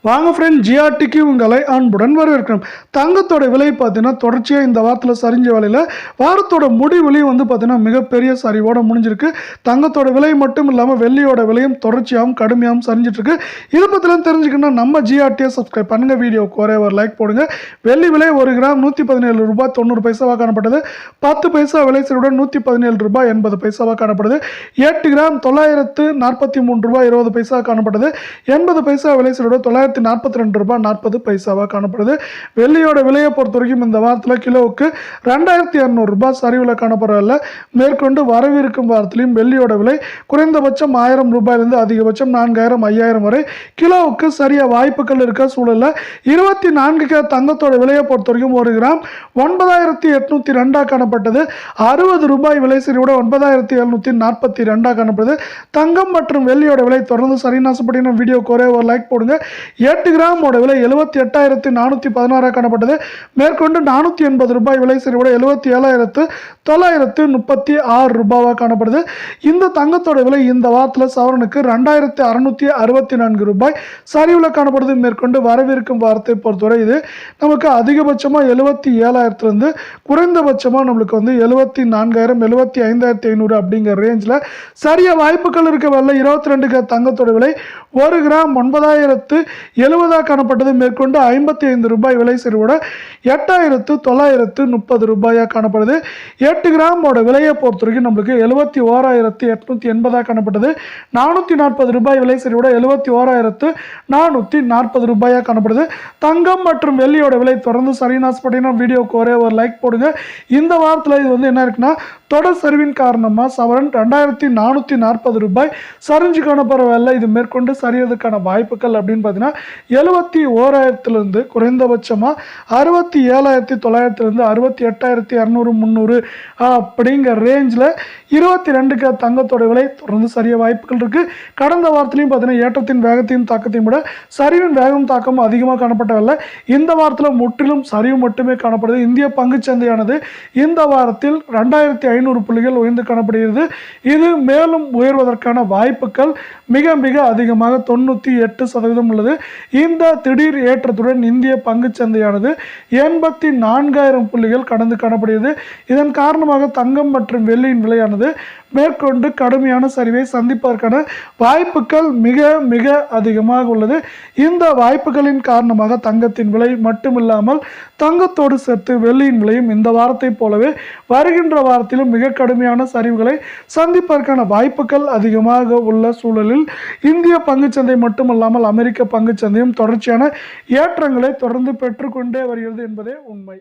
வாங்க ஃப்ரெண்ட், ஜிஆர்டிக்கு உங்களை அன்புடன் வரவேற்கிறோம். தங்கத்தோட விலை பார்த்தீங்கன்னா தொடர்ச்சியாக இந்த வாரத்தில் சரிஞ்ச விலையில் வாரத்தோட முடிவுலையும் பார்த்தீங்கன்னா மிகப்பெரிய சரிவோட முடிஞ்சிருக்கு. தங்கத்தோட விலை மட்டும் இல்லாமல் வெள்ளியோட விலையும் தொடர்ச்சியாகவும் கடுமையாகவும் சரிஞ்சிட்ருக்கு. இதை பற்றிலாம் தெரிஞ்சுக்கணும்னா நம்ம ஜிஆர்டியை சப்ஸ்கிரைப் பண்ணுங்கள், வீடியோக்கு ஒரே ஒரு லைக் போடுங்க. வெள்ளி விலை 1 கிராம் 117 ரூபாய் 90 பைசாவாக காணப்பட்டது. 10 பைசா விலை சரிவுடன் 117 ரூபாய் 80 பைசாவாக காணப்படுது. 8 கிராம் 943 ரூபாய் 20 பைசா காணப்பட்டது. 80 பைசா விலை சரிவுடன் 942 ரூபாய் 40 பைசாவாக காணப்படுது. வெள்ளியோட விலையை பொறுத்த வரைக்கும் இந்த வாரத்தில் கிலோவுக்கு 2200 ரூபாய் சரிவில் காணப்படுறதில்ல. மேற்கொண்டு வரவிருக்கும் வாரத்திலையும் வெள்ளியோட விலை குறைந்தபட்சம் 1000 ரூபாயிலிருந்து அதிகபட்சம் 4000 5000 வரை கிலோவுக்கு சரிய வாய்ப்புகள் இருக்க சூழலில் 24 தங்கத்தோட விலையை பொறுத்த வரைக்கும் 1 கிராம் 9802 காணப்பட்டது. 60 ரூபாய் விலை சரிவோட 9742 காணப்படுது. தங்கம் மற்றும் வெள்ளியோட விலை தொடர்ந்து சரிநாசப்படின வீடியோக்கு ஒரே ஒரு லைக் போடுங்க. 8 கிராமோட விலை 78,416 காணப்பட்டது. மேற்கொண்டு 480 ரூபாய் விலை சரிவோட 77,936 ரூபாவாக காணப்படுது. இந்த தங்கத்தோட விலை இந்த வாரத்தில் சவரனுக்கு 2664 ரூபாய் சரிவில் காணப்படுது. மேற்கொண்டு வரவிருக்கும் வாரத்தை பொறுத்தவரை இது நமக்கு அதிகபட்சமாக 77,000 குறைந்தபட்சமாக நம்மளுக்கு 74,000 75,500 அப்படிங்கிற ரேஞ்சில் சரிய வாய்ப்புகள் இருக்க வரல. 22 தங்கத்தோட விலை 1 கிராம் 9,070 காணப்பட்டது. மேற்கொண்டு 55 ரூபாய் விலை சரிவோட 8,930 ரூபாயாக காணப்படுது. 8 கிராமோட விலையை பொறுத்த வரைக்கும் நம்மளுக்கு 71,880 காணப்பட்டது. 440 ரூபாய் விலை சரிவோட 71,440 ரூபாயாக காணப்படுது. தங்கம் மற்றும் வெள்ளியோட விலை தொடர்ந்து சரிநாசப்பட்டீங்கன்னா வீடியோக்கு ஒரே ஒரு லைக் போடுங்க. இந்த வாரத்தில் இது என்ன இருக்குன்னா தொடர் சரிவின் காரணமாக சவரன் 2440 ரூபாய் சரிஞ்சு காணப்படுறதில்ல. இது மேற்கொண்டு சரியதுக்கான வாய்ப்புகள் அப்படின்னு பார்த்தீங்கன்னா 71,000 குறைந்தபட்சமாக 67,900 68,200 300 அப்படிங்கிற ரேஞ்சில் 22 தங்கத்தோட விலை தொடர்ந்து சரிய வாய்ப்புகள் இருக்குது. கடந்த வாரத்திலையும் பார்த்தீங்கன்னா ஏற்றத்தின் வேகத்தையும் தாக்கத்தையும் விட சரிவின் வேகம் தாக்கம் அதிகமாக காணப்பட்டதில்லை. இந்த வாரத்தில் முற்றிலும் சரிவு மட்டுமே காணப்படுது. இந்திய பங்குச்சந்தையானது இந்த வாரத்தில் 2500 புள்ளிகள் உயர்ந்து காணப்படுகிறது. இது மேலும் உயர்வதற்கான வாய்ப்புகள் மிக மிக அதிகமாக 98% உள்ளது. இந்த திடீர் ஏற்றத்துடன் இந்திய பங்குச்சந்தையானது 84,000 புள்ளிகள் கடந்து காணப்படுகிறது. இதன் காரணமாக தங்கம் மற்றும் வெள்ளியின் விலையானது மேற்கொண்டு கடுமையான சரிவை சந்திப்பதற்கான வாய்ப்புகள் மிக மிக அதிகமாக உள்ளது. இந்த வாய்ப்புகளின் காரணமாக தங்கத்தின் விலை மட்டுமில்லாமல் தங்கத்தோடு சேர்த்து வெள்ளியின் விலையும் இந்த வாரத்தை போலவே வருகின்ற வாரத்திலும் மிக கடுமையான சரிவுகளை சந்திப்பதற்கான வாய்ப்புகள் அதிகமாக உள்ள சூழலில் இந்திய பங்குச்சந்தை மட்டுமல்லாமல் அமெரிக்க பங்குச்சந்தையும் தொடர்ச்சியான ஏற்றங்களை தொடர்ந்து பெற்றுக்கொண்டே வருகிறது என்பதே உண்மை.